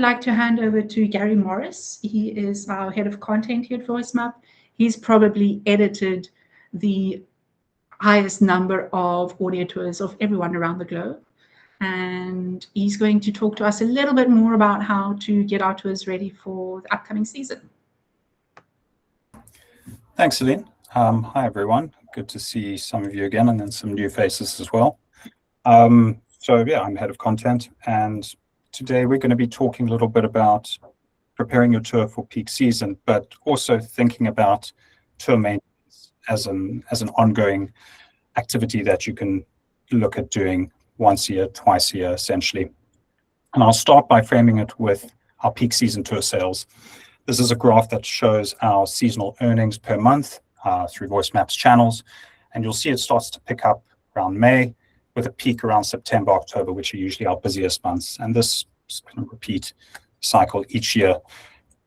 like to hand over to Gary Morris. He is our head of content here at VoiceMap. He's probably edited the highest number of audio tours of everyone around the globe. And he's going to talk to us a little bit more about how to get our tours ready for the upcoming season. Thanks, Celine. Hi, everyone. Good to see some of you again, and then some new faces as well. So yeah, I'm head of content, and today we're going to be talking a little bit about preparing your tour for peak season, but also thinking about tour maintenance as an ongoing activity that you can look at doing once a year, twice a year, essentially. And I'll start by framing it with our peak season tour sales. This is a graph that shows our seasonal earnings per month through VoiceMap's channels, and you'll see it starts to pick up around May, with a peak around September, October, which are usually our busiest months. And this is going to repeat cycle each year.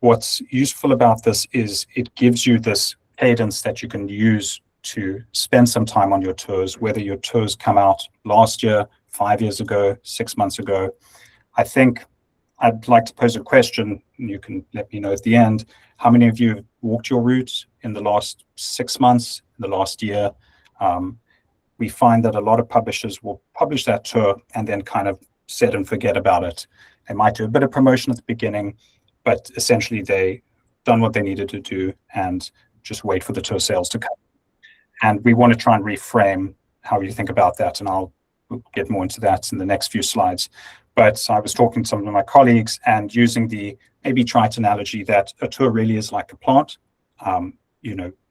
What's useful about this is it gives you this cadence that you can use to spend some time on your tours, whether your tours come out last year, 5 years ago, 6 months ago. I think I'd like to pose a question, and you can let me know at the end. How many of you have walked your route in the last 6 months, in the last year? We find that a lot of publishers will publish that tour and then kind of set and forget about it. They might do a bit of promotion at the beginning, but essentially they done what they needed to do and just wait for the tour sales to come. And we want to try and reframe how you think about that, and I'll get more into that in the next few slides. But I was talking to some of my colleagues and using the maybe trite analogy that a tour really is like a plant.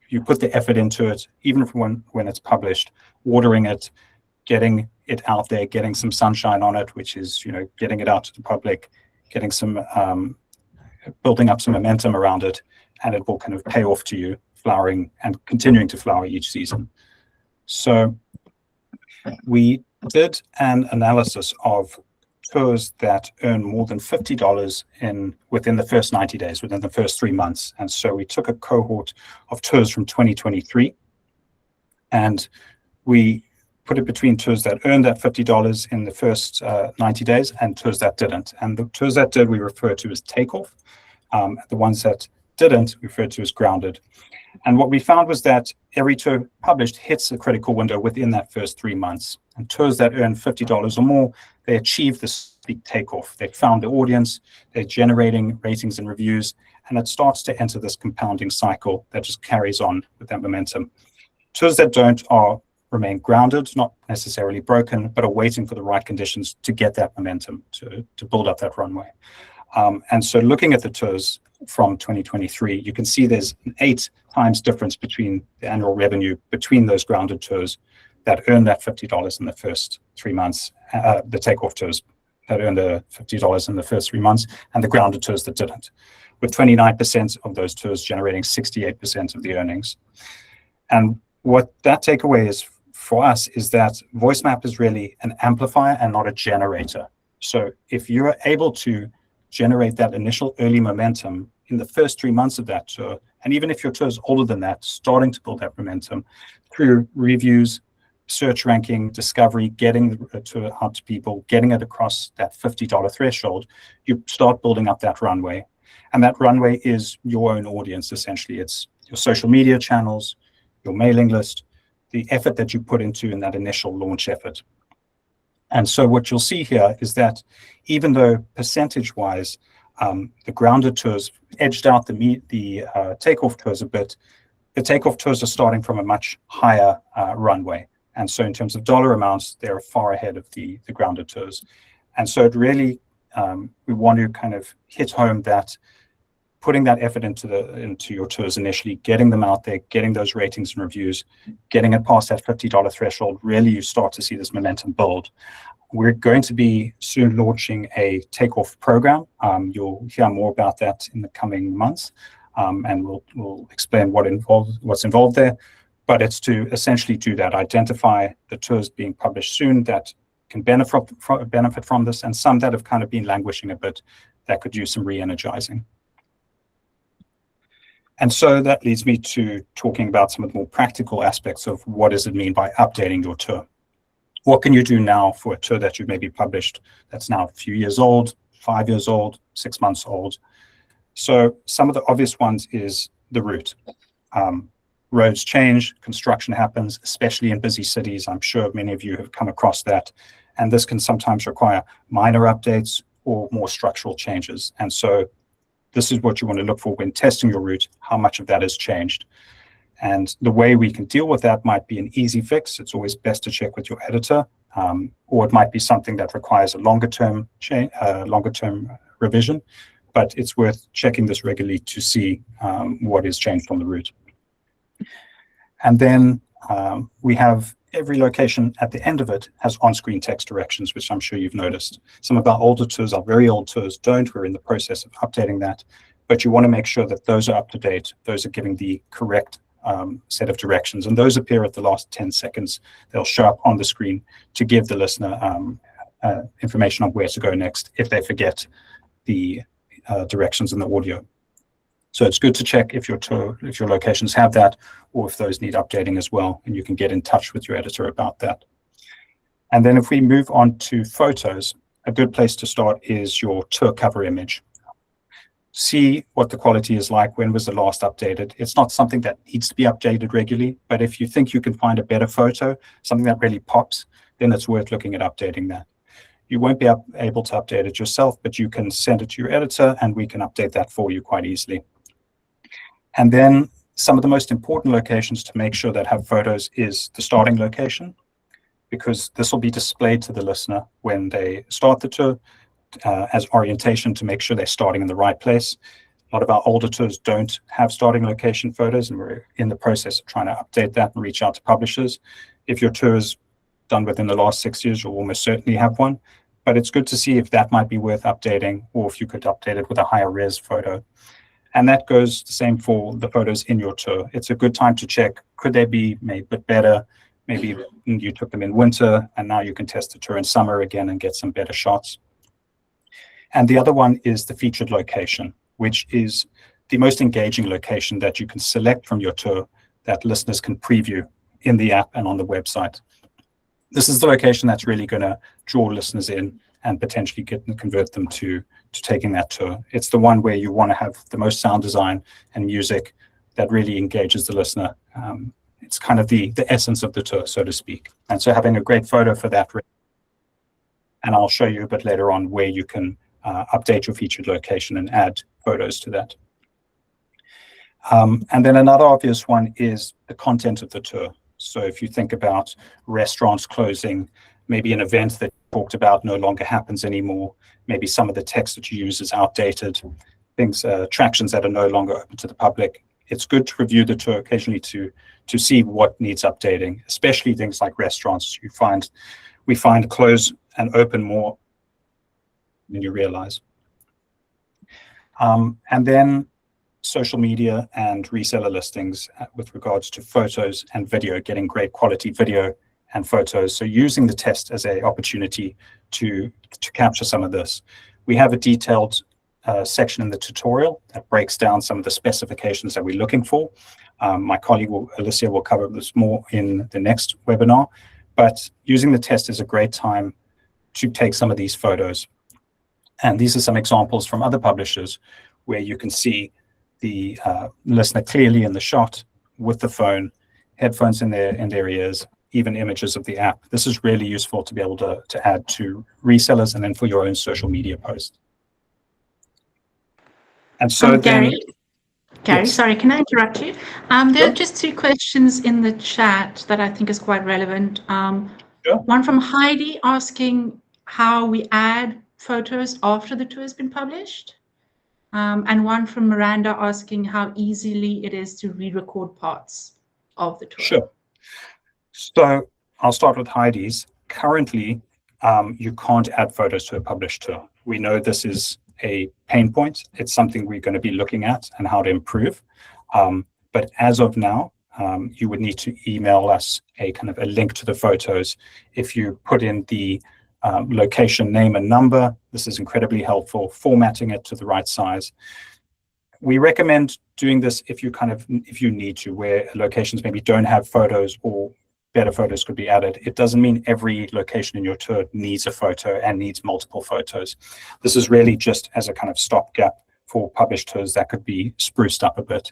You put the effort into it, even from when it's published, watering it, getting it out there, getting some sunshine on it, which is, getting it out to the public, getting some, building up some momentum around it, and it will kind of pay off to you, flowering and continuing to flower each season. So we did an analysis of tours that earn more than $50 within the first 90 days, within the first 3 months. And so we took a cohort of tours from 2023, and we put it between tours that earned that $50 in the first 90 days and tours that didn't. And the tours that did, we refer to as takeoff. The ones that didn't, we refer to as grounded. And what we found was that every tour published hits a critical window within that first 3 months. And tours that earn $50 or more, they achieve this big takeoff. They found the audience, they're generating ratings and reviews, and it starts to enter this compounding cycle that just carries on with that momentum. Tours that don't remain grounded, not necessarily broken, but are waiting for the right conditions to get that momentum, to build up that runway. And so looking at the tours from 2023, you can see there's an 8 times difference between the annual revenue between those grounded tours that earned that $50 in the first 3 months, the takeoff tours that earned the $50 in the first 3 months, and the grounded tours that didn't, with 29% of those tours generating 68% of the earnings. And what that takeaway is for us is that VoiceMap is really an amplifier and not a generator. So if you're able to generate that initial early momentum in the first 3 months of that tour, and even if your tour is older than that, starting to build that momentum through reviews, search ranking, discovery, getting the tour out to people, getting it across that $50 threshold, you start building up that runway. And that runway is your own audience, essentially. It's your social media channels, your mailing list, the effort that you put into in that initial launch effort. And so what you'll see here is that even though percentage-wise, the grounded tours edged out the takeoff tours a bit, the takeoff tours are starting from a much higher runway. And so in terms of dollar amounts, they're far ahead of the grounded tours. And so it really, we want to kind of hit home that putting that effort into your tours initially, getting them out there, getting those ratings and reviews, getting it past that $50 threshold, really you start to see this momentum build. We're going to be soon launching a takeoff program. You'll hear more about that in the coming months, and we'll explain what's involved there. But it's to essentially do that, identify the tours being published soon that can benefit from this, and some that have kind of been languishing a bit that could use some re-energizing. And so that leads me to talking about some of the more practical aspects of what does it mean by updating your tour. What can you do now for a tour that you've maybe published that's now a few years old, 5 years old, 6 months old. So some of the obvious ones is the route. Roads change, construction happens, especially in busy cities. I'm sure many of you have come across that. And this can sometimes require minor updates or more structural changes. And so this is what you want to look for when testing your route, how much of that has changed. And the way we can deal with that might be an easy fix. It's always best to check with your editor, or it might be something that requires a longer-term revision. But it's worth checking this regularly to see what is changed on the route. And then we have every location at the end of it has on-screen text directions, which I'm sure you've noticed. Some of our older tours, our very old tours, don't. We're in the process of updating that. But you want to make sure that those are up to date. Those are giving the correct set of directions. And those appear at the last 10 seconds. They'll show up on the screen to give the listener information on where to go next if they forget the directions in the audio. So it's good to check if your locations have that, or if those need updating as well, and you can get in touch with your editor about that. And then if we move on to photos, a good place to start is your tour cover image. See what the quality is like, when was the last updated. It's not something that needs to be updated regularly, but if you think you can find a better photo, something that really pops, then it's worth looking at updating that. You won't be able to update it yourself, but you can send it to your editor and we can update that for you quite easily. And then some of the most important locations to make sure that have photos is the starting location, because this will be displayed to the listener when they start the tour as orientation to make sure they're starting in the right place. A lot of our older tours don't have starting location photos, and we're in the process of trying to update that and reach out to publishers. If your tour is done within the last 6 years, you'll almost certainly have one. But it's good to see if that might be worth updating, or if you could update it with a higher res photo. And that goes the same for the photos in your tour. It's a good time to check, could they be made a bit better? Maybe you took them in winter and now you can test the tour in summer again and get some better shots. And the other one is the featured location, which is the most engaging location that you can select from your tour that listeners can preview in the app and on the website. This is the location that's really going to draw listeners in and potentially convert them to taking that tour. It's the one where you want to have the most sound design and music that really engages the listener. It's kind of the essence of the tour, so to speak. And so having a great photo for that, and I'll show you a bit later on where you can update your featured location and add photos to that. And then another obvious one is the content of the tour. So if you think about restaurants closing, maybe an event that you talked about no longer happens anymore, maybe some of the text that you use is outdated, things, attractions that are no longer open to the public, it's good to review the tour occasionally to see what needs updating, especially things like restaurants. We find close and open more than you realize. And then social media and reseller listings with regards to photos and video, getting great quality video and photos. So using the test as an opportunity to capture some of this. We have a detailed section in the tutorial that breaks down some of the specifications that we're looking for. My colleague, Alicia, will cover this more in the next webinar, but using the test is a great time to take some of these photos. And these are some examples from other publishers where you can see the listener clearly in the shot with the phone, headphones in their ears, even images of the app. This is really useful to be able to add to resellers and then for your own social media posts. And so Gary, yes. Sorry, can I interrupt you? There are just 2 questions in the chat that I think is quite relevant. Sure. One from Heidi asking how we add photos after the tour has been published. And one from Miranda asking how easily it is to re-record parts of the tour. Sure. So I'll start with Heidi's. Currently, you can't add photos to a published tour. We know this is a pain point. It's something we're going to be looking at and how to improve. But as of now, you would need to email us a link to the photos. If you put in the location name and number, this is incredibly helpful, formatting it to the right size. We recommend doing this if you need to, where locations maybe don't have photos or better photos could be added. It doesn't mean every location in your tour needs a photo and needs multiple photos. This is really just as a kind of stopgap for published tours that could be spruced up a bit.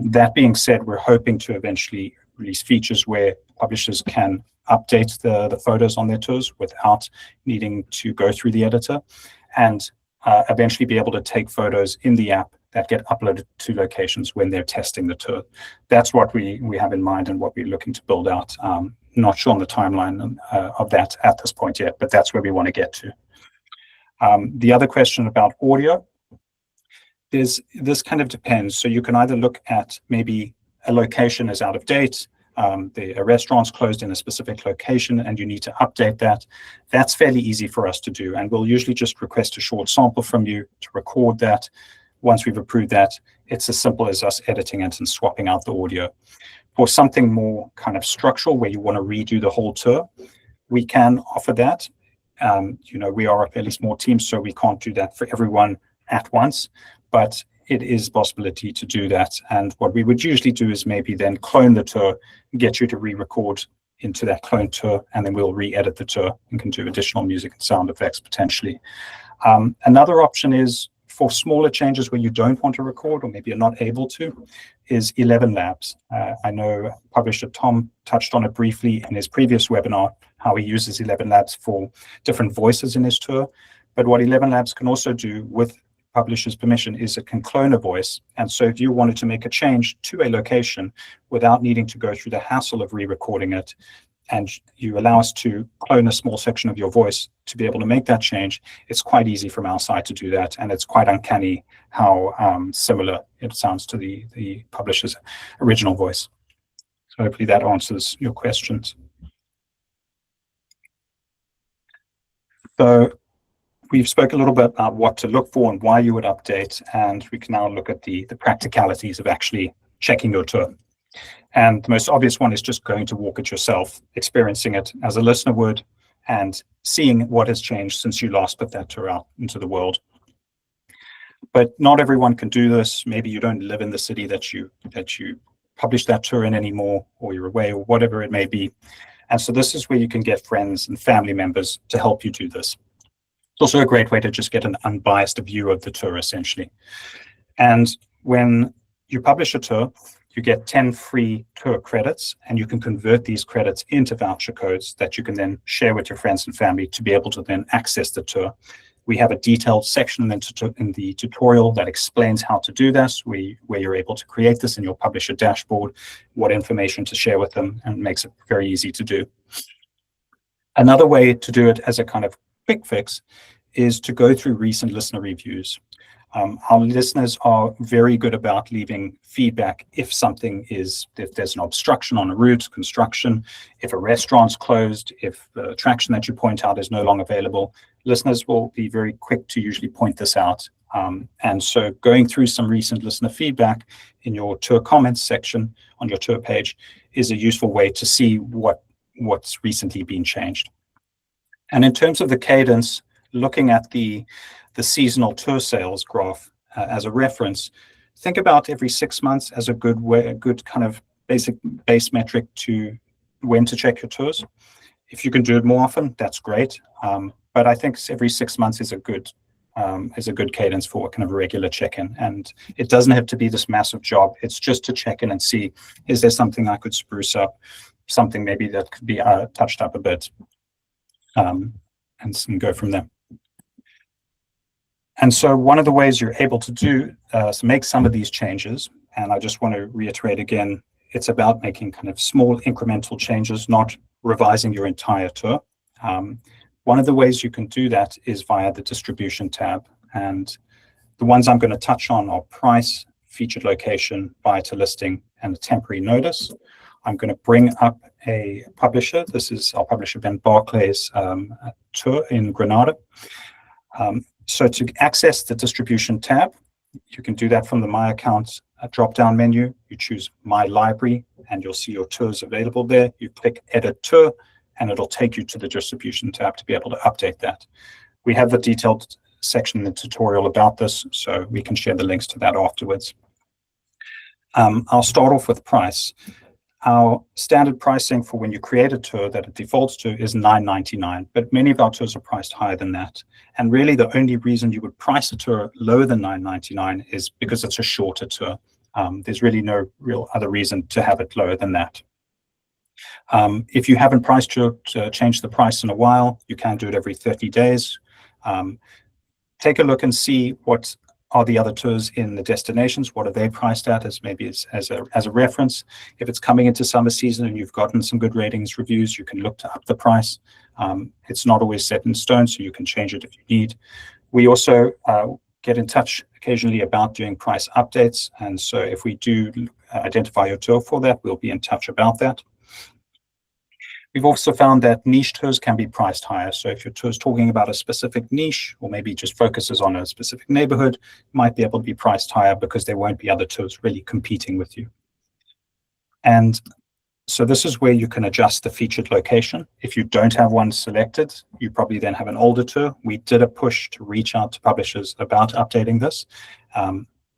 That being said, we're hoping to eventually release features where publishers can update the photos on their tours without needing to go through the editor, and eventually be able to take photos in the app that get uploaded to locations when they're testing the tour. That's what we have in mind and what we're looking to build out. Not sure on the timeline of that at this point yet, but that's where we want to get to. The other question about audio is this kind of depends. So you can either look at maybe a location is out of date, a restaurant's closed in a specific location and you need to update that. That's fairly easy for us to do. And we'll usually just request a short sample from you to record that. Once we've approved that, it's as simple as us editing it and swapping out the audio. For something more kind of structural where you want to redo the whole tour, we can offer that. We are a fairly small team, so we can't do that for everyone at once, but it is a possibility to do that. And what we would usually do is maybe then clone the tour, get you to re-record into that clone tour, and then we'll re-edit the tour and can do additional music and sound effects potentially. Another option is for smaller changes where you don't want to record or maybe you're not able to, is 11 Labs. I know publisher Tom touched on it briefly in his previous webinar, how he uses 11 Labs for different voices in his tour. But what 11 Labs can also do with publisher's permission is it can clone a voice. And so if you wanted to make a change to a location without needing to go through the hassle of re-recording it, and you allow us to clone a small section of your voice to be able to make that change, it's quite easy from our side to do that. And it's quite uncanny how similar it sounds to the publisher's original voice. So hopefully that answers your questions. So we've spoken a little bit about what to look for and why you would update, and we can now look at the practicalities of actually checking your tour. And the most obvious one is just going to walk it yourself, experiencing it as a listener would, and seeing what has changed since you last put that tour out into the world. But not everyone can do this. Maybe you don't live in the city that you publish that tour in anymore, or you're away, or whatever it may be. And so this is where you can get friends and family members to help you do this. It's also a great way to just get an unbiased view of the tour, essentially. And when you publish a tour, you get 10 free tour credits, and you can convert these credits into voucher codes that you can then share with your friends and family to be able to then access the tour. We have a detailed section in the tutorial that explains how to do this, where you're able to create this in your publisher dashboard, what information to share with them, and makes it very easy to do. Another way to do it as a kind of quick fix is to go through recent listener reviews. Our listeners are very good about leaving feedback if there's an obstruction on a route, construction, if a restaurant's closed, if the attraction that you point out is no longer available. Listeners will be very quick to usually point this out. And so going through some recent listener feedback in your tour comments section on your tour page is a useful way to see what's recently been changed. And in terms of the cadence, looking at the seasonal tour sales graph as a reference, think about every 6 months as a good kind of base metric to when to check your tours. If you can do it more often, that's great. But I think every 6 months is a good cadence for kind of a regular check-in. And it doesn't have to be this massive job. It's just to check in and see, is there something I could spruce up, something maybe that could be touched up a bit, and go from there. And so one of the ways you're able to do make some of these changes, and I just want to reiterate again, it's about making kind of small incremental changes, not revising your entire tour. One of the ways you can do that is via the distribution tab. And the ones I'm going to touch on are price, featured location, buy to listing, and a temporary notice. I'm going to bring up a publisher. This is our publisher, Ben Barclay's tour in Granada. So to access the distribution tab, you can do that from the My Account drop-down menu. You choose My Library, and you'll see your tours available there. You click Edit Tour, and it'll take you to the distribution tab to be able to update that. We have the detailed section in the tutorial about this, so we can share the links to that afterwards. I'll start off with price. Our standard pricing for when you create a tour that it defaults to is $9.99, but many of our tours are priced higher than that. And really the only reason you would price a tour lower than $9.99 is because it's a shorter tour. There's really no real other reason to have it lower than that. If you haven't priced your change the price in a while, you can do it every 30 days. Take a look and see what are the other tours in the destinations, what are they priced at as a reference. If it's coming into summer season and you've gotten some good ratings, reviews, you can look to up the price. It's not always set in stone, so you can change it if you need. We also get in touch occasionally about doing price updates. And so if we do identify your tour for that, we'll be in touch about that. We've also found that niche tours can be priced higher. So if your tour is talking about a specific niche, or maybe just focuses on a specific neighborhood, it might be able to be priced higher because there won't be other tours really competing with you. And so this is where you can adjust the featured location. If you don't have one selected, you probably then have an older tour. We did a push to reach out to publishers about updating this.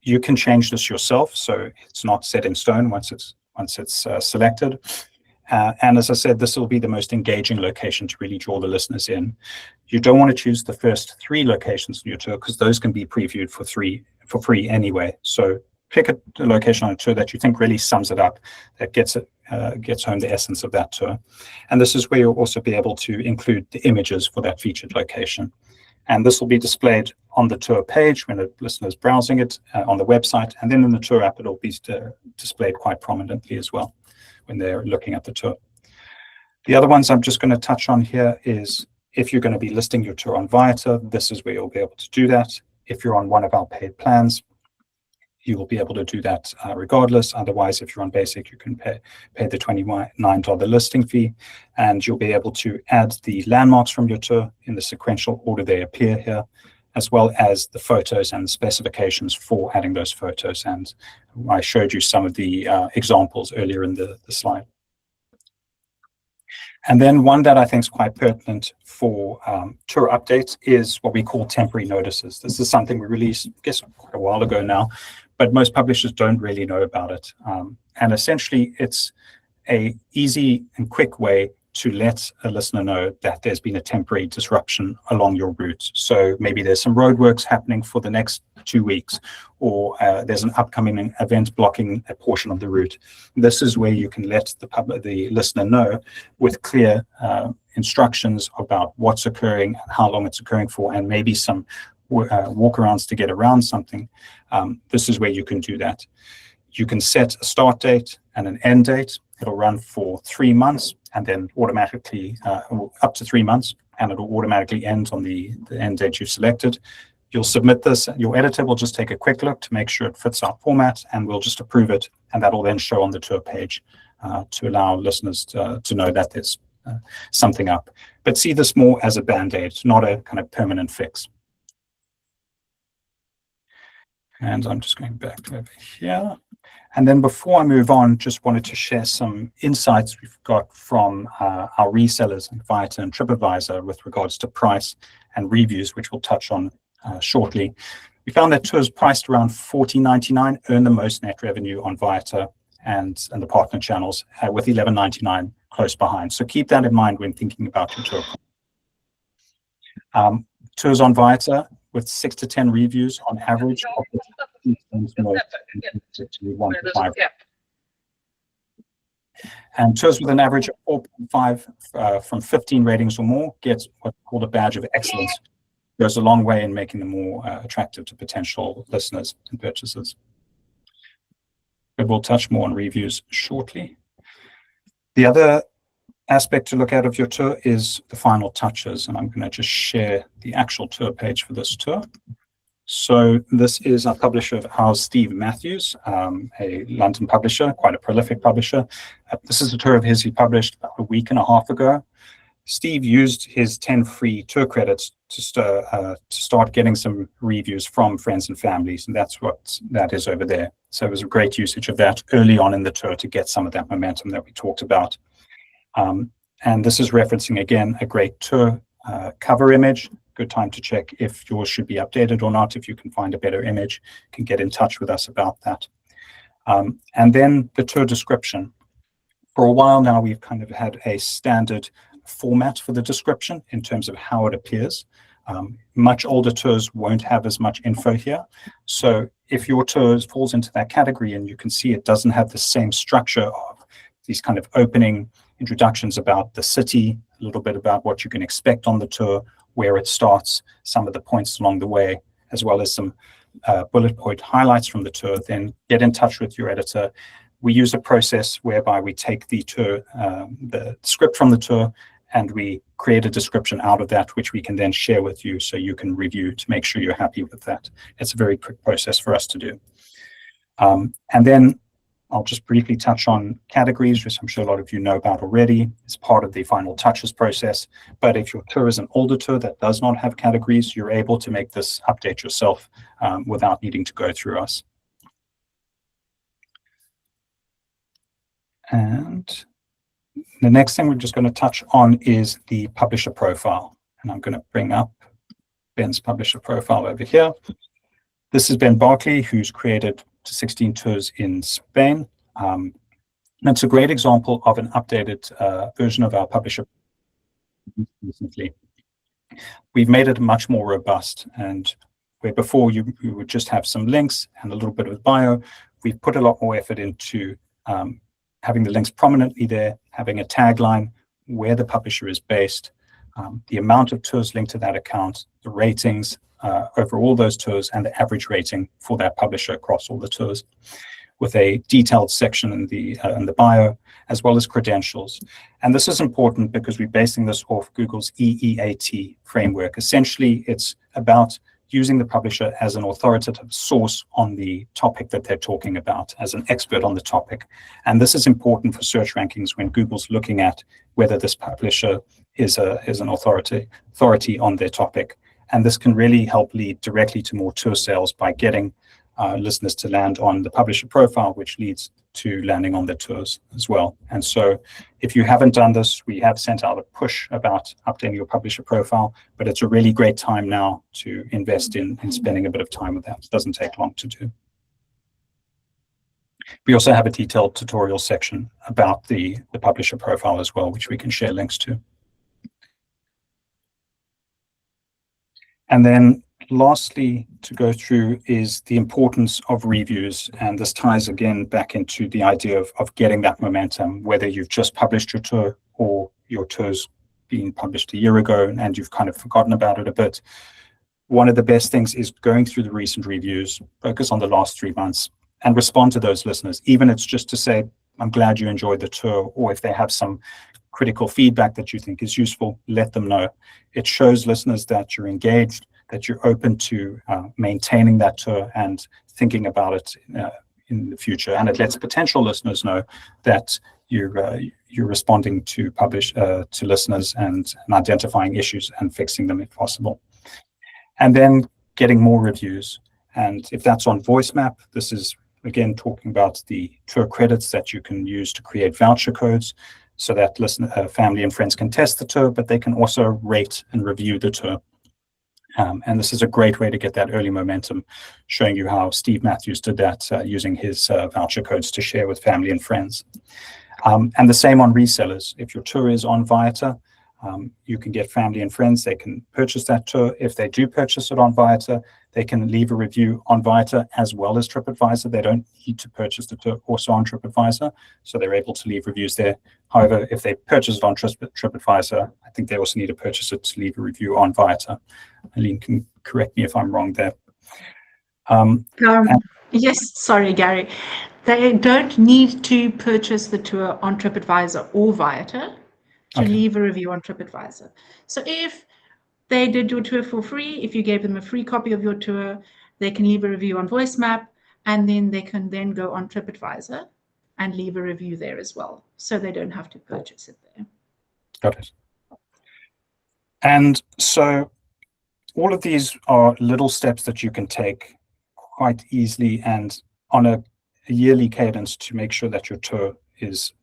You can change this yourself, so it's not set in stone once it's selected. And as I said, this will be the most engaging location to really draw the listeners in. You don't want to choose the first 3 locations in your tour because those can be previewed for free anyway. So pick a location on a tour that you think really sums it up, that gets home the essence of that tour. And this is where you'll also be able to include the images for that featured location. And this will be displayed on the tour page when a listener is browsing it on the website. And then in the tour app, it'll be displayed quite prominently as well when they're looking at the tour. The other ones I'm just going to touch on here is if you're going to be listing your tour on Viator, this is where you'll be able to do that. If you're on one of our paid plans, you will be able to do that regardless. Otherwise, if you're on basic, you can pay the $29 listing fee, and you'll be able to add the landmarks from your tour in the sequential order they appear here, as well as the photos and the specifications for adding those photos. And I showed you some of the examples earlier in the slide. And then one that I think is quite pertinent for tour updates is what we call temporary notices. This is something we released, I guess, quite a while ago now, but most publishers don't really know about it. And essentially, it's an easy and quick way to let a listener know that there's been a temporary disruption along your route. So maybe there's some roadworks happening for the next 2 weeks, or there's an upcoming event blocking a portion of the route. This is where you can let the listener know with clear instructions about what's occurring, how long it's occurring for, and maybe some walkarounds to get around something. This is where you can do that. You can set a start date and an end date. It'll run for 3 months and then automatically up to 3 months, and it'll automatically end on the end date you've selected. You'll submit this. Your editor will just take a quick look to make sure it fits our format, and we'll just approve it, and that'll then show on the tour page to allow listeners to know that there's something up. But see this more as a band-aid, not a kind of permanent fix. And I'm just going back over here. And then before I move on, just wanted to share some insights we've got from our resellers in Viator and TripAdvisor with regards to price and reviews, which we'll touch on shortly. We found that tours priced around $14.99 earn the most net revenue on Viator and the partner channels, with $11.99 close behind. So keep that in mind when thinking about your tour. Tours on Viator with 6 to 10 reviews on average. And tours with an average of 4.5 from 15 ratings or more gets what's called a badge of excellence. Goes a long way in making them more attractive to potential listeners and purchasers. But we'll touch more on reviews shortly. The other aspect to look at of your tour is the final touches, and I'm going to just share the actual tour page for this tour. So this is a publisher of ours, Steve Matthews, a London publisher, quite a prolific publisher. This is a tour of his he published about a week and a half ago. Steve used his 10 free tour credits to start getting some reviews from friends and families, and that's what that is over there. So it was a great usage of that early on in the tour to get some of that momentum that we talked about. And this is referencing, again, a great tour cover image. Good time to check if yours should be updated or not. If you can find a better image, you can get in touch with us about that. And then the tour description. For a while now, we've kind of had a standard format for the description in terms of how it appears. Much older tours won't have as much info here. So if your tour falls into that category, and you can see it doesn't have the same structure of these kind of opening introductions about the city, a little bit about what you can expect on the tour, where it starts, some of the points along the way, as well as some bullet point highlights from the tour, then get in touch with your editor. We use a process whereby we take the tour, the script from the tour, and we create a description out of that, which we can then share with you so you can review to make sure you're happy with that. It's a very quick process for us to do. And then I'll just briefly touch on categories, which I'm sure a lot of you know about already. It's part of the final touches process. But if your tour is an older tour that does not have categories, you're able to make this update yourself without needing to go through us. And the next thing we're just going to touch on is the publisher profile. And I'm going to bring up Ben's publisher profile over here. This is Ben Barkley, who's created 16 tours in Spain. And it's a great example of an updated version of our publisher recently. We've made it much more robust, and where before you would just have some links and a little bit of bio, we've put a lot more effort into having the links prominently there, having a tagline, where the publisher is based, the amount of tours linked to that account, the ratings over all those tours, and the average rating for that publisher across all the tours, with a detailed section in the bio, as well as credentials. And this is important because we're basing this off Google's EEAT framework. Essentially, it's about using the publisher as an authoritative source on the topic that they're talking about, as an expert on the topic. And this is important for search rankings when Google's looking at whether this publisher is an authority on their topic. And this can really help lead directly to more tour sales by getting listeners to land on the publisher profile, which leads to landing on the tours as well. And so if you haven't done this, we have sent out a push about updating your publisher profile, but it's a really great time now to invest in spending a bit of time with that. It doesn't take long to do. We also have a detailed tutorial section about the publisher profile as well, which we can share links to. And then lastly, to go through is the importance of reviews. And this ties again back into the idea of getting that momentum, whether you've just published your tour or your tour's been published a year ago and you've kind of forgotten about it a bit. One of the best things is going through the recent reviews, focus on the last 3 months and respond to those listeners. Even if it's just to say, I'm glad you enjoyed the tour, or if they have some critical feedback that you think is useful, let them know. It shows listeners that you're engaged, that you're open to maintaining that tour and thinking about it in the future. And it lets potential listeners know that you're responding to listeners and identifying issues and fixing them if possible. And then getting more reviews. And if that's on VoiceMap, this is again talking about the tour credits that you can use to create voucher codes, so that family and friends can test the tour, but they can also rate and review the tour. And this is a great way to get that early momentum, showing you how Steve Matthews did that using his voucher codes to share with family and friends. And the same on resellers. If your tour is on Viator, you can get family and friends. They can purchase that tour. If they do purchase it on Viator, they can leave a review on Viator as well as TripAdvisor. They don't need to purchase the tour also on TripAdvisor, so they're able to leave reviews there. However, if they purchase it on TripAdvisor, I think they also need to purchase it to leave a review on Viator. Aline can correct me if I'm wrong there. Yes, sorry, Gary. They don't need to purchase the tour on TripAdvisor or Viator to leave a review on TripAdvisor. So if they did your tour for free, if you gave them a free copy of your tour, they can leave a review on VoiceMap, and then they can then go on TripAdvisor and leave a review there as well. So they don't have to purchase it there. Got it. And so all of these are little steps that you can take quite easily and on a yearly cadence to make sure that your tour is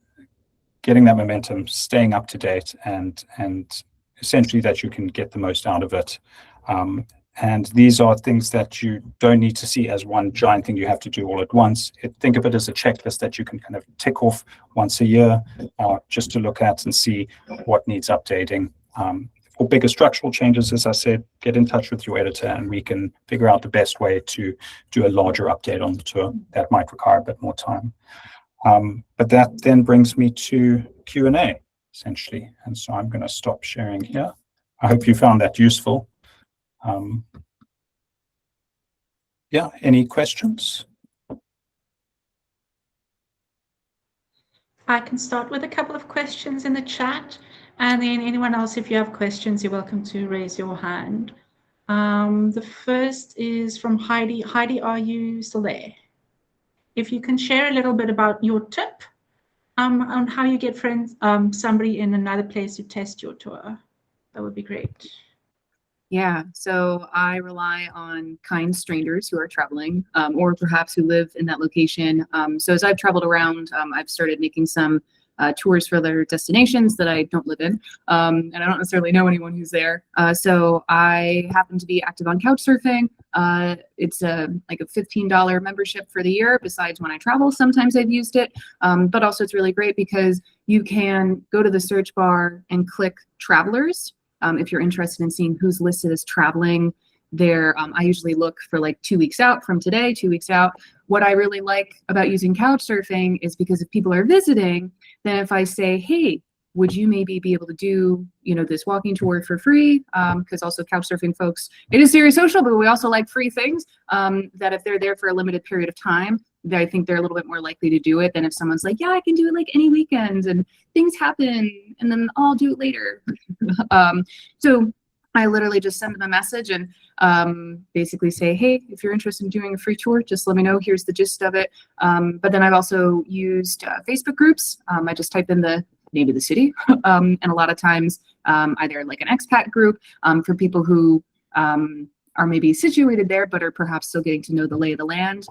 getting that momentum, staying up to date, and essentially that you can get the most out of it. And these are things that you don't need to see as one giant thing you have to do all at once. Think of it as a checklist that you can kind of tick off once a year, just to look at and see what needs updating. For bigger structural changes, as I said, get in touch with your editor and we can figure out the best way to do a larger update on the tour. That might require a bit more time. But that then brings me to Q&A, essentially. And so I'm going to stop sharing here. I hope you found that useful. Yeah, any questions? I can start with a couple of questions in the chat, and then anyone else, if you have questions, you're welcome to raise your hand. The first is from Heidi. Heidi, are you still there? If you can share a little bit about your tip on how you get somebody in another place to test your tour, that would be great. Yeah, so I rely on kind strangers who are traveling, or perhaps who live in that location. So as I've traveled around, I've started making some tours for other destinations that I don't live in, and I don't necessarily know anyone who's there. So I happen to be active on Couchsurfing. It's like a $15 membership for the year. Besides when I travel, sometimes I've used it, but also it's really great because you can go to the search bar and click travelers. If you're interested in seeing who's listed as traveling there, I usually look for like 2 weeks out from today, 2 weeks out. What I really like about using Couchsurfing is because if people are visiting, then if I say, hey, would you maybe be able to do, this walking tour for free? Because also Couchsurfing folks, it is serious social, but we also like free things, that if they're there for a limited period of time, I think they're a little bit more likely to do it than if someone's like, yeah, I can do it like any weekend and things happen and then I'll do it later. So I literally just send them a message and basically say, hey, if you're interested in doing a free tour, just let me know. Here's the gist of it. But then I've also used Facebook groups. I just type in the name of the city. And a lot of times either like an expat group for people who are maybe situated there, but are perhaps still getting to know the lay of the land.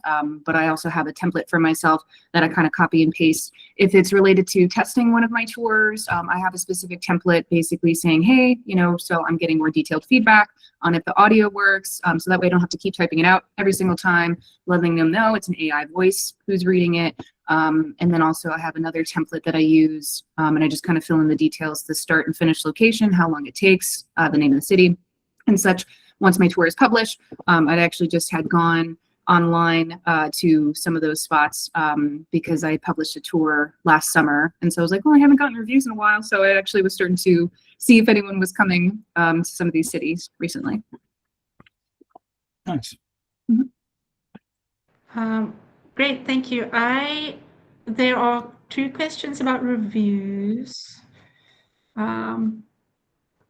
But I also have a template for myself that I kind of copy and paste. If it's related to testing one of my tours, I have a specific template basically saying, hey, so I'm getting more detailed feedback on if the audio works. So that way I don't have to keep typing it out every single time, letting them know it's an AI voice who's reading it. And then also I have another template that I use, and I just kind of fill in the details, the start and finish location, how long it takes, the name of the city and such. Once my tour is published, I'd actually just had gone online to some of those spots because I published a tour last summer. And so I was like, well, I haven't gotten reviews in a while. So I actually was starting to see if anyone was coming to some of these cities recently. Nice. Mm-hmm. Great, thank you. There are 2 questions about reviews.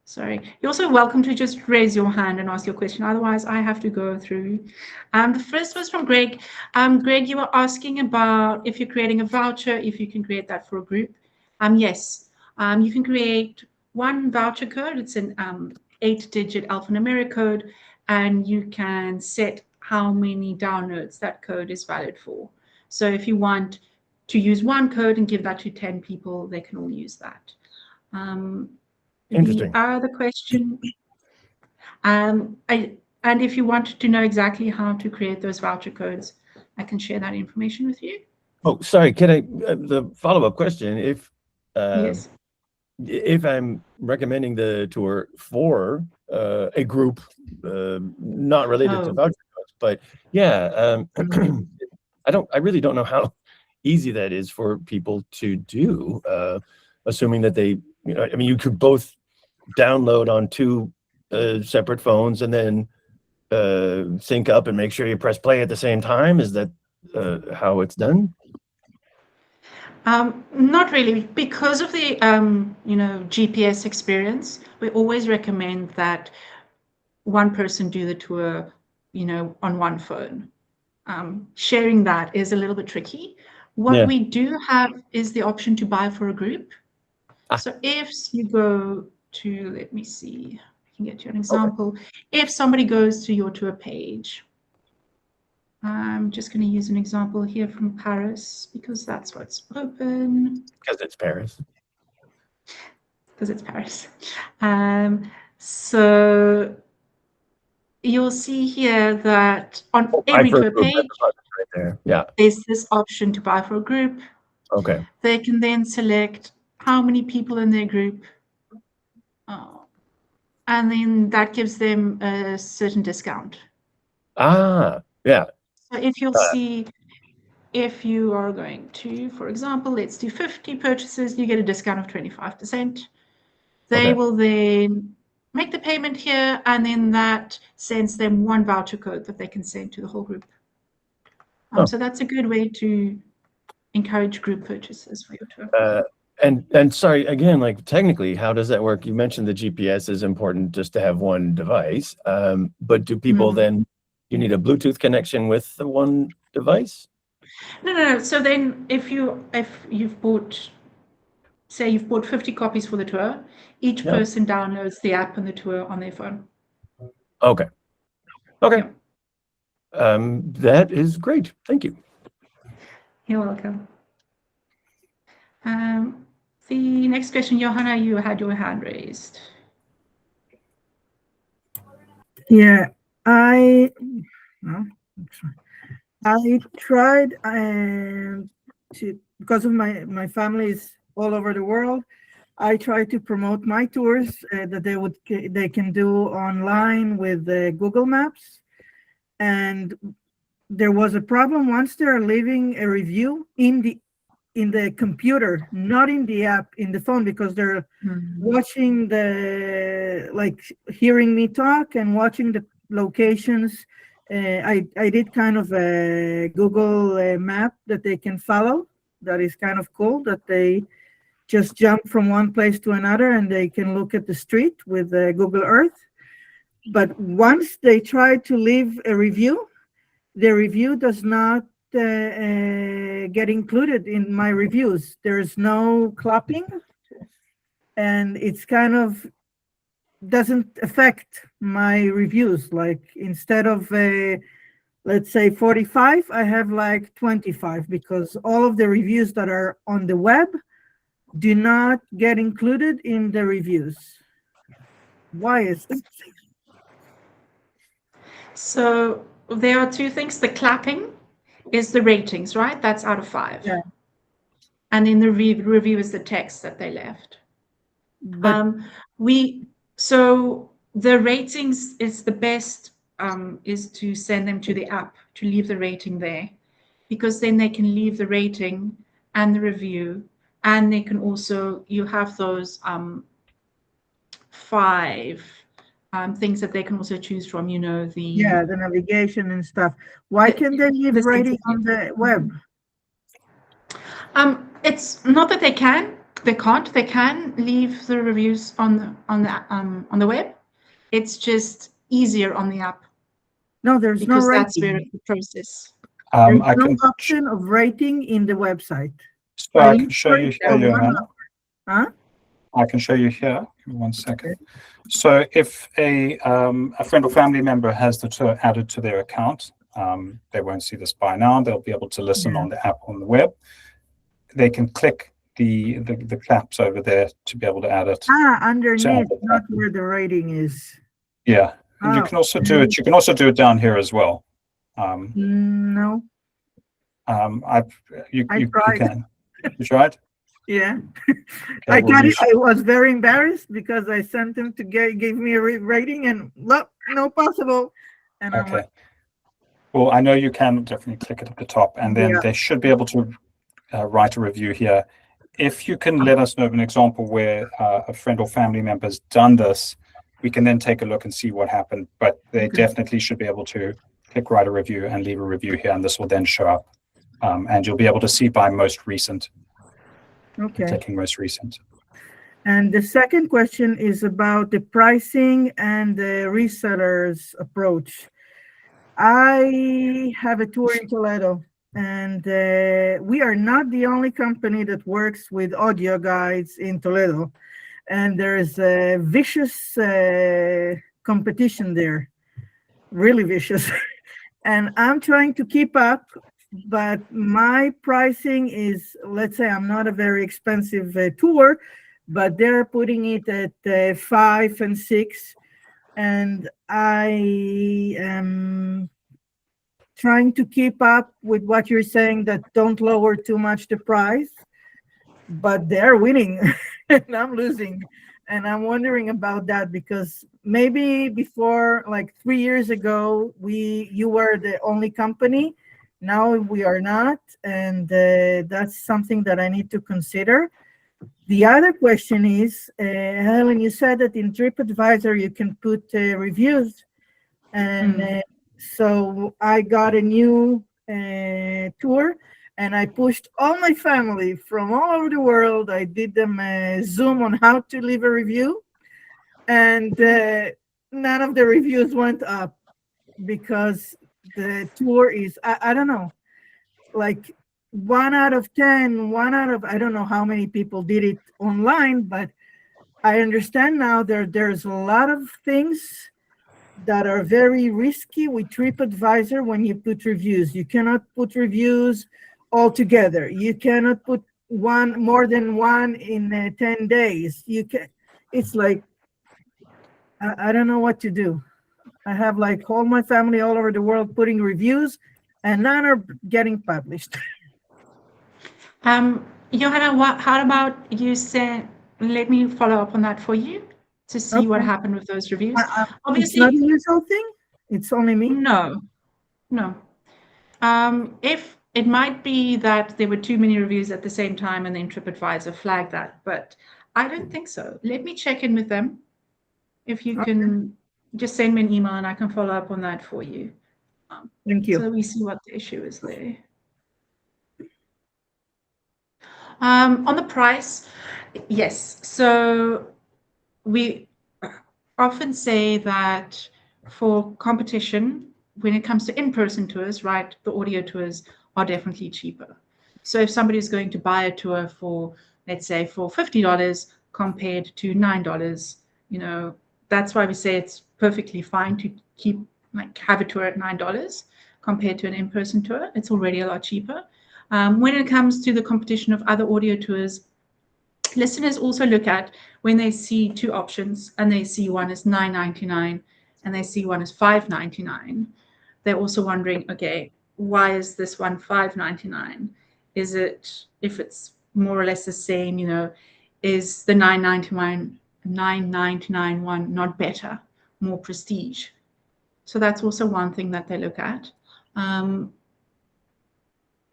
Sorry, you're also welcome to just raise your hand and ask your question. Otherwise, I have to go through. The first was from Greg. Greg, you were asking about if you're creating a voucher, if you can create that for a group. Yes, you can create one voucher code. It's an 8-digit alphanumeric code, and you can set how many downloads that code is valid for. So if you want to use one code and give that to 10 people, they can all use that. Interesting. The other question, and if you want to know exactly how to create those voucher codes, I can share that information with you. Oh, sorry. Can I? The follow-up question: Yes. If I'm recommending the tour for a group not related to voucher codes, but yeah, I really don't know how easy that is for people to do. Assuming that they, I mean, you could both download on 2 separate phones and then sync up and make sure you press play at the same time. Is that how it's done? Not really, because of the GPS experience. We always recommend that one person do the tour, on one phone. Sharing that is a little bit tricky. What we do have is the option to buy for a group. So if you go to, let me see, I can get you an example. Okay. If somebody goes to your tour page, I'm just going to use an example here from Paris because that's what's open. Because it's Paris. Because it's Paris. So you'll see here that on Buy every for a tour group, page, that's the button right there. Yeah. there's this option to buy for a group. Okay. They can then select how many people in their group, and then that gives them a certain discount. Ah, yeah. So if you'll see, if you are going to, for example, let's do 50 purchases, you get a discount of 25%. They Okay. will then make the payment here, and then that sends them one voucher code that they can send to the whole group. Oh. So that's a good way to encourage group purchases for your tour. And sorry, again, like technically, how does that work? You mentioned the GPS is important just to have one device, but do people then, you need a Bluetooth connection with the one device? No. So then if you've bought, say you've bought 50 copies for the tour, each person downloads the app and the tour on their phone. Okay. Okay. Yeah. That is great. Thank you. You're welcome. The next question, Johanna, you had your hand raised. Yeah, I tried to, because of my family is all over the world, I tried to promote my tours that they can do online with Google Maps, and there was a problem once they're leaving a review in the computer, not in the app, in the phone, because they're watching like hearing me talk and watching the locations. I did kind of a Google map that they can follow. That is kind of cool, that they just jump from one place to another and they can look at the street with Google Earth. But once they try to leave a review, the review does not get included in my reviews. There's no clapping, and it's kind of doesn't affect my reviews. Like instead of let's say 45, I have like 25, because all of the reviews that are on the web do not get included in the reviews. Why is that? So there are two things. The clapping is the ratings, right? That's out of 5. Yeah. And then the review is the text that they left. But so the ratings is the best, is to send them to the app, to leave the rating there, because then they can leave the rating and the review, and they can also, you have those 5 things that they can also choose from, the the navigation and stuff. Why can't they leave rating on the web? It's not that they can't. They can leave the reviews on the web. It's just easier on the app. No, there's no because rating. that's where the process. There's no option of rating in the website. So I can show you here, Johanna. Huh? I can show you here. Give me 1 second. So if a friend or family member has the tour added to their account, they won't see this by now. They'll be able to listen on the app on the web. They can click the claps over there to be able to add it. Underneath, not where the rating is. Yeah, and you can also do it. You can also do it down here as well. No. You tried. can. You tried? Yeah. Okay, I was very embarrassed because I sent him to give me a rating, and look, no possible. And okay. I'm like, well, I know you can definitely click it at the top, and then they should be able to write a review here. If you can let us know of an example where a friend or family member has done this, we can then take a look and see what happened. But they definitely should be able to click write a review and leave a review here, and this will then show up. And you'll be able to see by most recent. Okay. Clicking most recent. And the second question is about the pricing and the resellers approach. I have a tour in Toledo, and we are not the only company that works with audio guides in Toledo. And there's a vicious competition there, really vicious. And I'm trying to keep up, but my pricing is, let's say I'm not a very expensive tour, but they're putting it at 5 and 6. and I am trying to keep up with what you're saying, that don't lower too much the price, but they're winning and I'm losing. And I'm wondering about that, because maybe before, like 3 years ago, you were the only company. Now we are not, and that's something that I need to consider. The other question is, Helen, you said that in TripAdvisor you can put reviews, and so I got a new tour, and I pushed all my family from all over the world. I did them a Zoom on how to leave a review, and none of the reviews went up, because the tour is, I don't know, like 1 out of 10, 1 out of, I don't know how many people did it online, but I understand now there's a lot of things that are very risky with TripAdvisor when you put reviews. You cannot put reviews all together. You cannot put more than one in 10 days. It's like, I don't know what to do. I have like all my family all over the world putting reviews, and none are getting published. Johanna, how about you let me follow up on that for you to see what happened with those reviews. Obviously, it's not a usual thing. It's only me. No. If it might be that there were too many reviews at the same time and then TripAdvisor flagged that, but I don't think so. Let me check in with them. If you can just send me an email and I can follow up on that for you. Thank you. So we see what the issue is there. On the price, yes. So we often say that for competition, when it comes to in-person tours, right, the audio tours are definitely cheaper. So if somebody is going to buy a tour for, let's say, for $50 compared to $9, that's why we say it's perfectly fine to have a tour at $9 compared to an in-person tour. It's already a lot cheaper. When it comes to the competition of other audio tours, listeners also look at when they see two options and they see one is $9.99 and they see one is $5.99. They're also wondering, okay, why is this one $5.99? Is it, if it's more or less the same, is the $9.99 one not better, more prestige? So that's also one thing that they look at.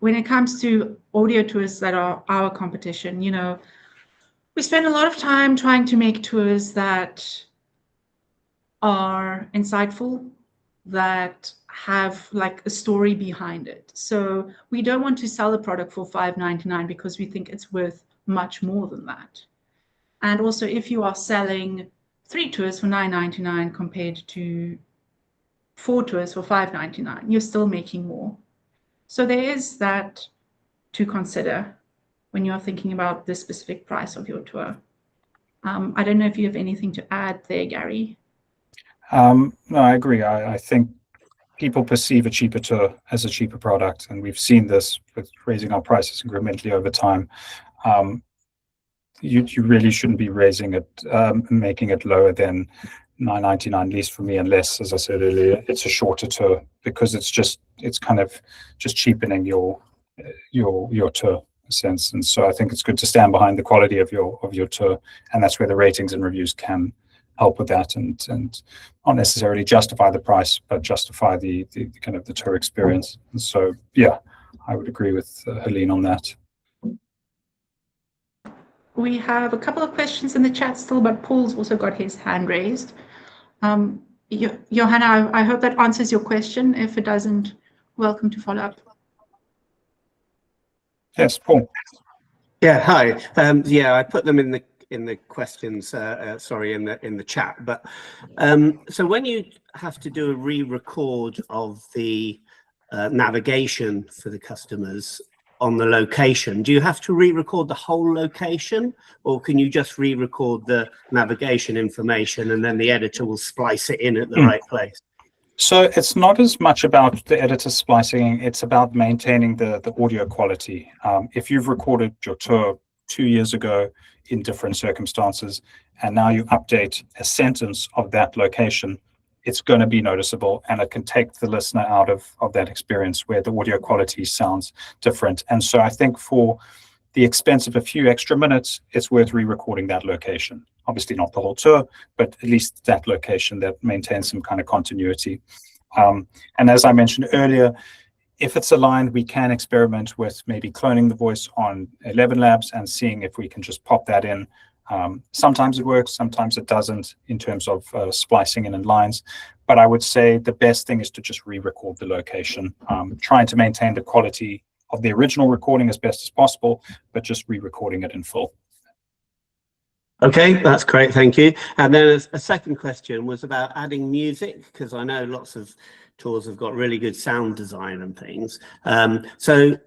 When it comes to audio tours that are our competition, we spend a lot of time trying to make tours that are insightful, that have like a story behind it. So we don't want to sell a product for $5.99 because we think it's worth much more than that. And also, if you are selling 3 tours for $9.99 compared to 4 tours for $5.99, you're still making more. So there is that to consider when you're thinking about the specific price of your tour. I don't know if you have anything to add there, Gary. No, I agree. I think people perceive a cheaper tour as a cheaper product, and we've seen this with raising our prices incrementally over time. You really shouldn't be raising it, making it lower than $9.99, at least for me, unless, as I said earlier, it's a shorter tour, because it's kind of just cheapening your tour in a sense. And so I think it's good to stand behind the quality of your tour, and that's where the ratings and reviews can help with that, and not necessarily justify the price, but justify the kind of the tour experience. And so, yeah, I would agree with Helene on that. We have a couple of questions in the chat still, but Paul's also got his hand raised. Johanna, I hope that answers your question. If it doesn't, welcome to follow up. Yes, Paul. Yeah, hi. Yeah, I put them in the questions. Sorry, in the chat. But so when you have to do a re-record of the navigation for the customers on the location, do you have to re-record the whole location, or can you just re-record the navigation information and then the editor will splice it in at the right place? So it's not as much about the editor splicing, it's about maintaining the audio quality. If you've recorded your tour 2 years ago, in different circumstances, and now you update a sentence of that location, it's going to be noticeable, and it can take the listener out of that experience where the audio quality sounds different. And so I think for the expense of a few extra minutes, it's worth re-recording that location. Obviously not the whole tour, but at least that location that maintains some kind of continuity. And as I mentioned earlier, if it's aligned, we can experiment with maybe cloning the voice on 11 Labs and seeing if we can just pop that in. Sometimes it works, sometimes it doesn't in terms of splicing in lines. But I would say the best thing is to just re-record the location, trying to maintain the quality of the original recording as best as possible, but just re-recording it in full. Okay, that's great, thank you. And then a second question was about adding music, because I know lots of tours have got really good sound design and things. So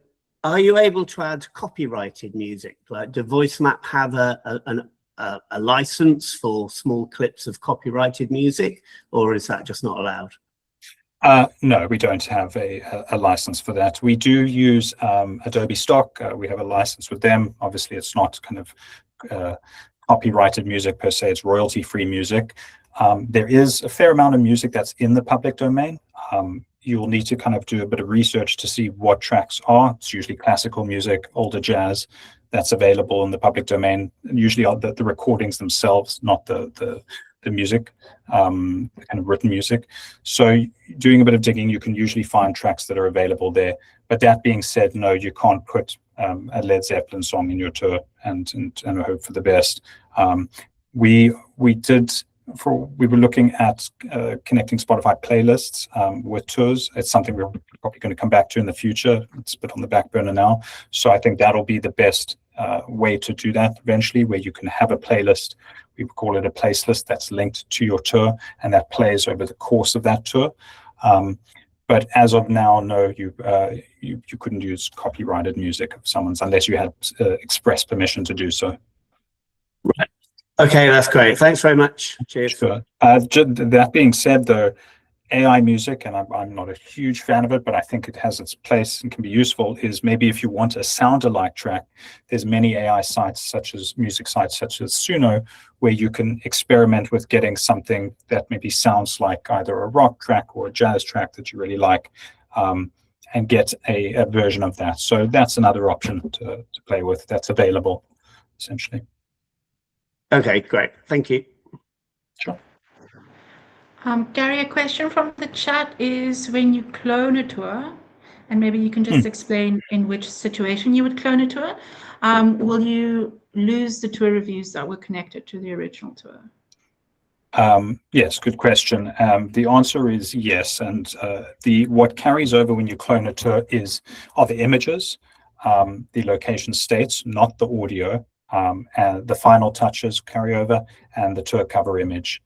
are you able to add copyrighted music? Like, do VoiceMap have a license for small clips of copyrighted music, or is that just not allowed? No, we don't have a license for that. We do use Adobe Stock. We have a license with them. Obviously, it's not kind of copyrighted music per se, it's royalty-free music. There is a fair amount of music that's in the public domain. You'll need to kind of do a bit of research to see what tracks are. It's usually classical music, older jazz that's available in the public domain. Usually are the recordings themselves, not the music, kind of written music. So doing a bit of digging, you can usually find tracks that are available there. But that being said, no, you can't put a Led Zeppelin song in your tour and hope for the best. We were looking at connecting Spotify playlists with tours. It's something we're probably going to come back to in the future. It's a bit on the back burner now. So I think that'll be the best way to do that eventually, where you can have a playlist. We call it a place list that's linked to your tour, and that plays over the course of that tour. But as of now, no, you couldn't use copyrighted music of someone's unless you had express permission to do so. Right. Okay, that's great. Thanks very much. Cheers. Sure. That being said, though, AI music, and I'm not a huge fan of it, but I think it has its place and can be useful, is maybe if you want a sound-alike track, there's many AI sites, music sites such as Suno, where you can experiment with getting something that maybe sounds like either a rock track or a jazz track that you really like, and get a version of that. So that's another option to play with that's available, essentially. Okay, great. Thank you. Sure. Gary, a question from the chat is, when you clone a tour, and maybe you can just explain in which situation you would clone a tour, will you lose the tour reviews that were connected to the original tour? Yes, good question. The answer is yes. And what carries over when you clone a tour are the images, the location states, not the audio, and the final touches carry over, and the tour cover image,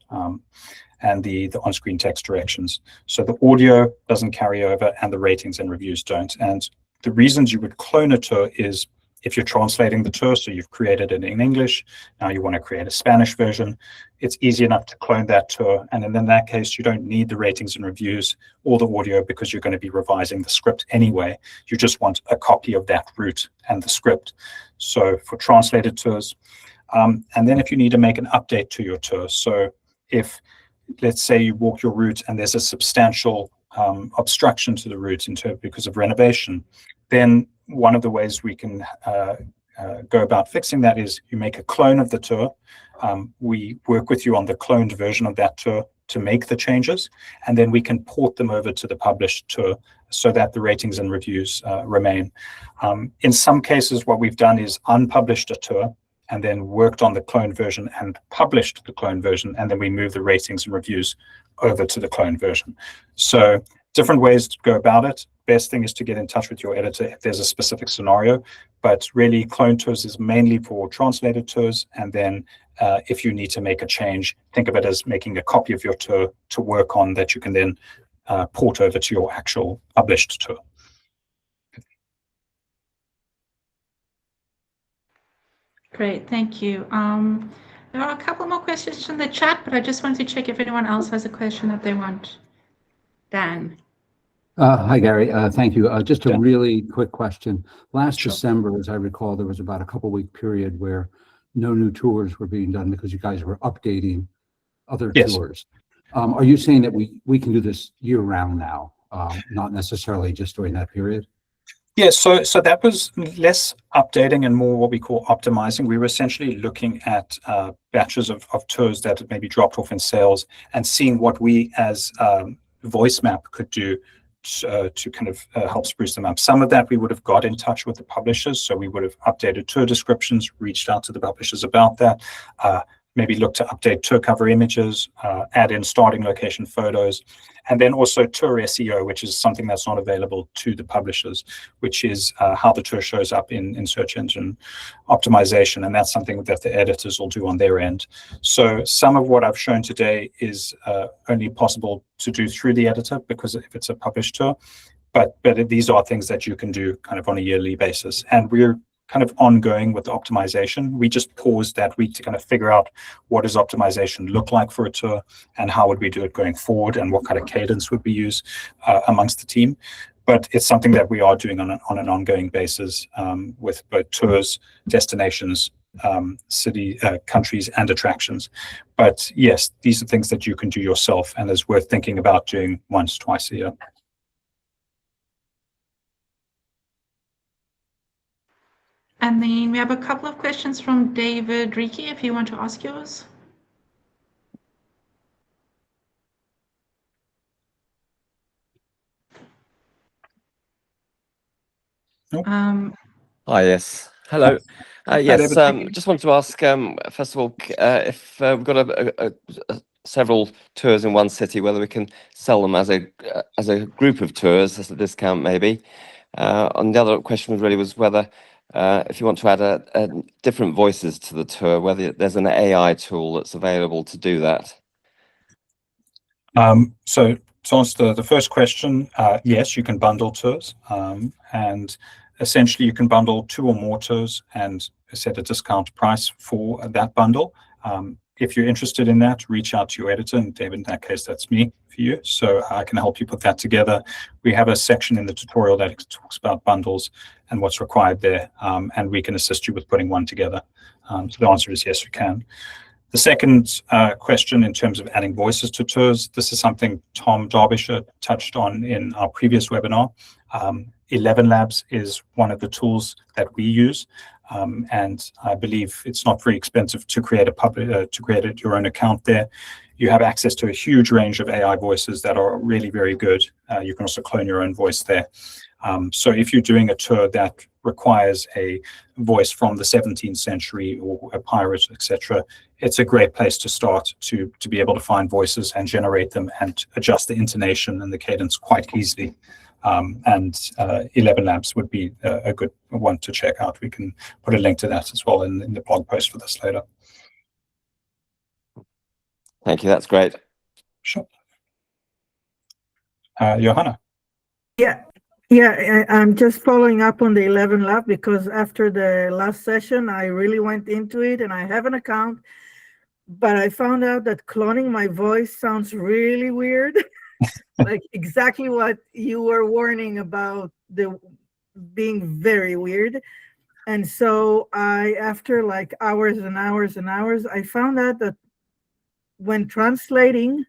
and the on-screen text directions. So the audio doesn't carry over, and the ratings and reviews don't. And the reasons you would clone a tour is if you're translating the tour, so you've created it in English, now you want to create a Spanish version, it's easy enough to clone that tour. And then in that case, you don't need the ratings and reviews or the audio because you're going to be revising the script anyway. You just want a copy of that route and the script. So for translated tours, and then if you need to make an update to your tour, so if, let's say you walk your route and there's a substantial obstruction to the route because of renovation, then one of the ways we can go about fixing that is you make a clone of the tour. We work with you on the cloned version of that tour to make the changes, and then we can port them over to the published tour so that the ratings and reviews remain. In some cases, what we've done is unpublished a tour and then worked on the cloned version and published the cloned version, and then we move the ratings and reviews over to the cloned version. So different ways to go about it. Best thing is to get in touch with your editor if there's a specific scenario, but really clone tours is mainly for translated tours. And then if you need to make a change, think of it as making a copy of your tour to work on that you can then port over to your actual published tour. Great, thank you. There are a couple more questions in the chat, but I just wanted to check if anyone else has a question that they want. Dan. Hi, Gary. Thank you. Just a really quick question. Last December, as I recall, there was about a couple-week period where no new tours were being done because you guys were updating other Yes. tours. Are you saying that we can do this year round now, not necessarily just during that period? Yeah, so that was less updating and more what we call optimizing. We were essentially looking at batches of tours that had maybe dropped off in sales and seeing what we as VoiceMap could do to kind of help spruce them up. Some of that we would have got in touch with the publishers, so we would have updated tour descriptions, reached out to the publishers about that, maybe look to update tour cover images, add in starting location photos, and then also tour SEO, which is something that's not available to the publishers, which is how the tour shows up in search engine optimization. And that's something that the editors will do on their end. So some of what I've shown today is only possible to do through the editor because if it's a published tour, but these are things that you can do kind of on a yearly basis. And we're kind of ongoing with the optimization. We just paused that week to kind of figure out what does optimization look like for a tour and how would we do it going forward and what kind of cadence would we use amongst the team. But it's something that we are doing on an ongoing basis with both tours, destinations, city, countries, and attractions. But yes, these are things that you can do yourself and is worth thinking about doing once, twice a year. And then we have a couple of questions from David Riki, if you want to ask yours. Nope. Hi, yes. Hello. Yes, David. just wanted to ask, first of all, if we've got several tours in one city, whether we can sell them as a group of tours, as a discount maybe. And the other question really was whether if you want to add different voices to the tour, whether there's an AI tool that's available to do that. So to answer the first question, yes, you can bundle tours, and essentially you can bundle 2 or more tours and set a discount price for that bundle. If you're interested in that, reach out to your editor, and David, in that case, that's me for you. So I can help you put that together. We have a section in the tutorial that talks about bundles and what's required there, and we can assist you with putting one together. So the answer is yes, we can. The second question in terms of adding voices to tours, this is something Tom Derbyshire touched on in our previous webinar. 11 Labs is one of the tools that we use, and I believe it's not very expensive to create your own account there. You have access to a huge range of AI voices that are really very good. You can also clone your own voice there. So if you're doing a tour that requires a voice from the 17th century or a pirate, etc., it's a great place to start to be able to find voices and generate them and adjust the intonation and the cadence quite easily. And 11 Labs would be a good one to check out. We can put a link to that as well in the blog post for this later. Thank you, that's great. Sure. Johanna. Yeah, I'm just following up on the 11 Lab because after the last session, I really went into it and I have an account, but I found out that cloning my voice sounds really weird. Like exactly what you were warning about, the being very weird. And so after like hours and hours and hours, I found out that when translating,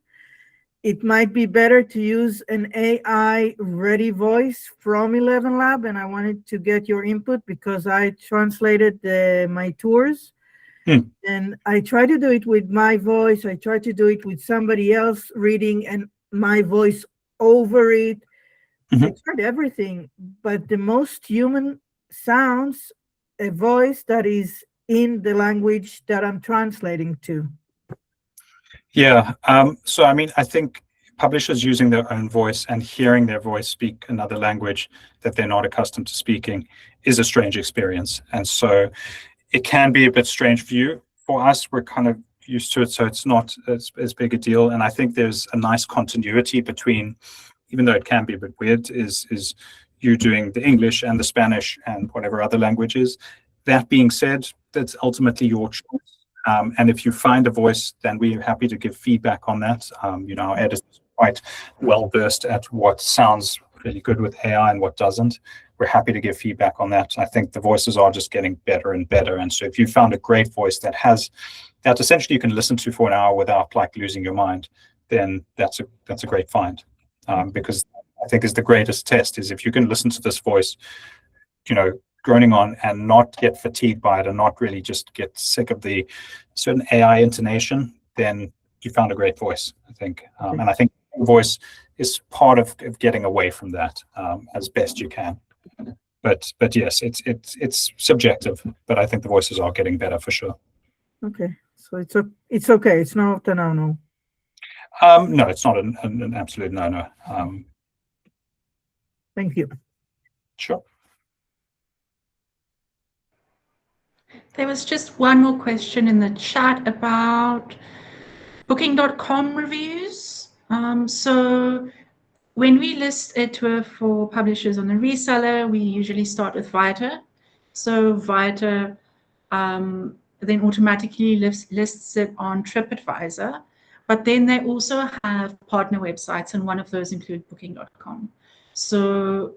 it might be better to use an AI ready voice from 11 Lab. And I wanted to get your input because I translated my tours. And I try to do it with my voice. I try to do it with somebody else reading and my voice over it. I tried everything, but the most human sounds a voice that is in the language that I'm translating to. Yeah. So, I mean, I think publishers using their own voice and hearing their voice speak another language that they're not accustomed to speaking is a strange experience. And so it can be a bit strange for you. For us, we're kind of used to it, so it's not as big a deal. And I think there's a nice continuity between, even though it can be a bit weird, is you doing the English and the Spanish and whatever other languages. That being said, that's ultimately your choice. And if you find a voice, then we're happy to give feedback on that. Our editors are quite well versed at what sounds really good with AI and what doesn't. We're happy to give feedback on that. I think the voices are just getting better and better. And so if you found a great voice that essentially you can listen to for an hour without like losing your mind, then that's a great find. Because I think is the greatest test is if you can listen to this voice, droning on and not get fatigued by it and not really just get sick of the certain AI intonation, then you found a great voice, I think. And I think voice is part of getting away from that as best you can. But yes, it's subjective, but I think the voices are getting better for sure. Okay, so it's okay. It's not a no. No, it's not an absolute no. Thank you. Sure. There was just one more question in the chat about Booking.com reviews. So when we list a tour for publishers on the reseller, we usually start with Vita. So Vita then automatically lists it on TripAdvisor. But then they also have partner websites, and one of those include Booking.com. So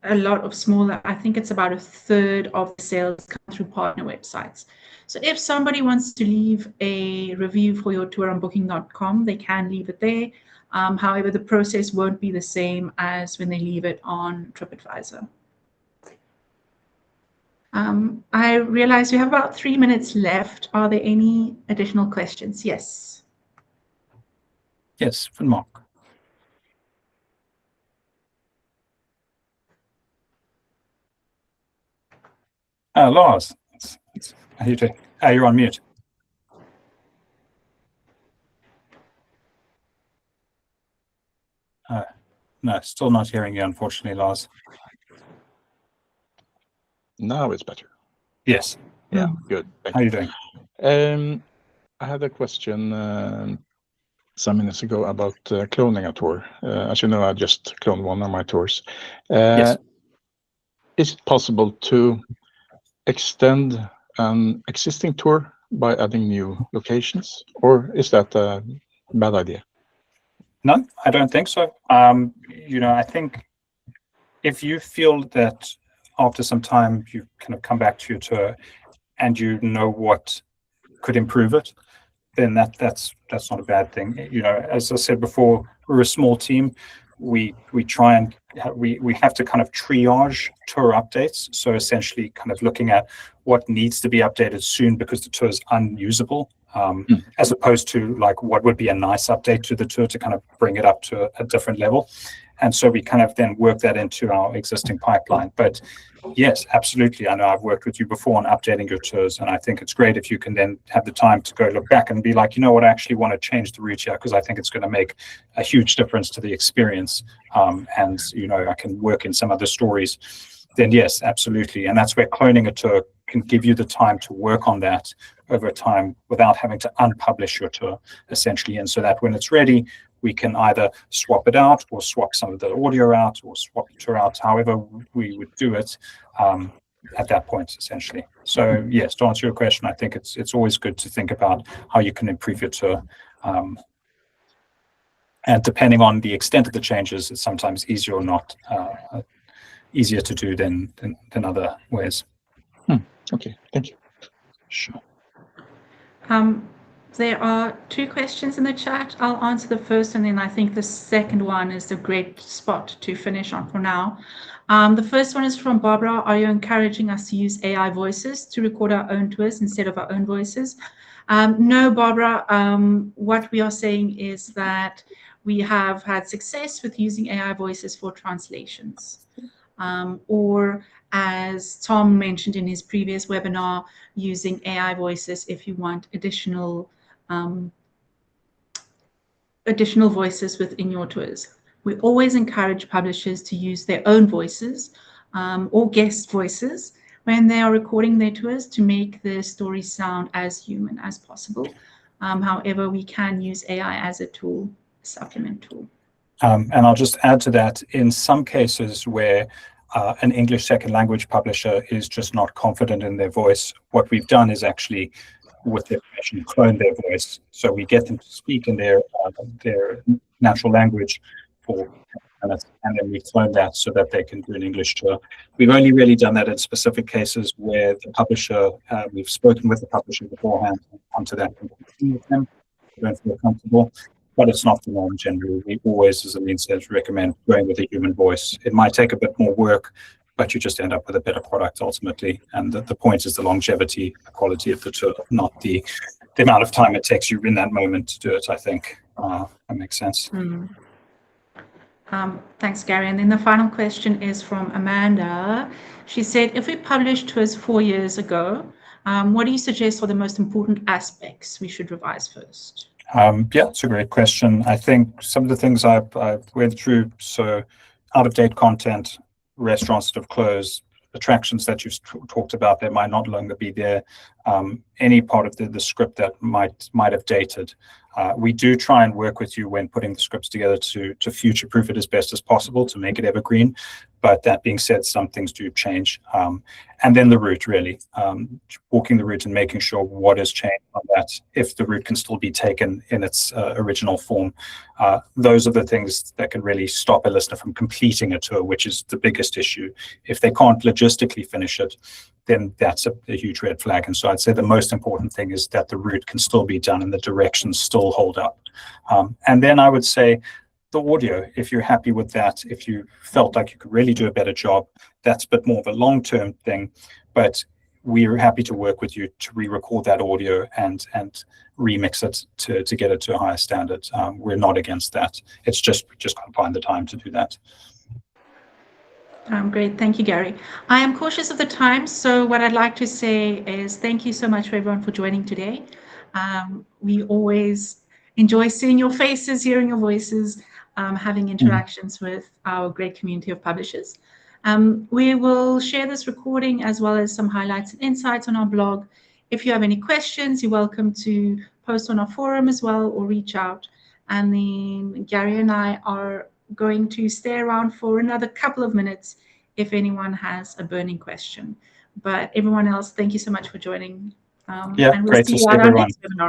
a lot of smaller, I think it's about a third of the sales come through partner websites. So if somebody wants to leave a review for your tour on Booking.com, they can leave it there. However, the process won't be the same as when they leave it on TripAdvisor. I realize we have about 3 minutes left. Are there any additional questions? Yes. Yes, from Mark. Lars, how you doing? You're on mute. No, still not hearing you, unfortunately, Lars. Now it's better. Yes. Yeah, good. Thank How are you. you doing? I had a question some minutes ago about cloning a tour. As you know, I just cloned one of my tours. Yes. Is it possible to extend an existing tour by adding new locations, or is that a bad idea? No, I don't think so. I think if you feel that after some time you kind of come back to your tour and you know what could improve it, then that's not a bad thing. As I said before, we're a small team. We try and we have to kind of triage tour updates. So essentially kind of looking at what needs to be updated soon because the tour is unusable, as opposed to like what would be a nice update to the tour to kind of bring it up to a different level. And so we kind of then work that into our existing pipeline. But yes, absolutely. I know I've worked with you before on updating your tours, and I think it's great if you can then have the time to go look back and be like, you know what, I actually want to change the route here because I think it's going to make a huge difference to the experience. And, I can work in some other stories. Then yes, absolutely. And that's where cloning a tour can give you the time to work on that over time without having to unpublish your tour, essentially. And so that when it's ready, we can either swap it out or swap some of the audio out or swap the tour out, however we would do it at that point, essentially. So yes, to answer your question, I think it's always good to think about how you can improve your tour. And depending on the extent of the changes, it's sometimes easier or not easier to do than other ways. Okay, thank you. Sure. There are 2 questions in the chat. I'll answer the first, and then I think the second one is a great spot to finish on for now. The first one is from Barbara. Are you encouraging us to use AI voices to record our own tours instead of our own voices? No, Barbara. What we are saying is that we have had success with using AI voices for translations. Or as Tom mentioned in his previous webinar, using AI voices if you want additional voices within your tours. We always encourage publishers to use their own voices or guest voices when they are recording their tours to make the story sound as human as possible. However, we can use AI as a tool, a supplement tool. And I'll just add to that, in some cases where an English second language publisher is just not confident in their voice, what we've done is actually, with their permission, clone their voice. So we get them to speak in their natural language for minutes, and then we clone that so that they can do an English tour. We've only really done that in specific cases where the publisher, we've spoken with the publisher beforehand onto that with them. We don't feel comfortable, but it's not the norm generally. We always, as Aline says, recommend going with a human voice. It might take a bit more work, but you just end up with a better product ultimately. And the point is the longevity, the quality of the tour, not the amount of time it takes you in that moment to do it, I think. That makes sense. Thanks, Gary. And then the final question is from Amanda. She said, if we published tours 4 years ago, what do you suggest are the most important aspects we should revise first? Yeah, it's a great question. I think some of the things I went through, so out-of-date content, restaurants that have closed, attractions that you've talked about that might not longer be there, any part of the script that might have dated. We do try and work with you when putting the scripts together to future-proof it as best as possible to make it evergreen. But that being said, some things do change. And then the route, really, walking the route and making sure what has changed on that, if the route can still be taken in its original form. Those are the things that can really stop a listener from completing a tour, which is the biggest issue. If they can't logistically finish it, then that's a huge red flag. And so I'd say the most important thing is that the route can still be done and the directions still hold up. And then I would say the audio, if you're happy with that, if you felt like you could really do a better job, that's a bit more of a long-term thing. But we're happy to work with you to re-record that audio and remix it to get it to a higher standard. We're not against that. It's just can't find the time to do that. Great. Thank you, Gary. I am cautious of the time, so what I'd like to say is thank you so much for everyone for joining today. We always enjoy seeing your faces, hearing your voices, having interactions with our great community of publishers. We will share this recording as well as some highlights and insights on our blog. If you have any questions, you're welcome to post on our forum as well or reach out. And then Gary and I are going to stay around for another couple of minutes if anyone has a burning question. But everyone else, thank you so much for joining. Yeah, and we'll great see to you see at our everyone. next webinar.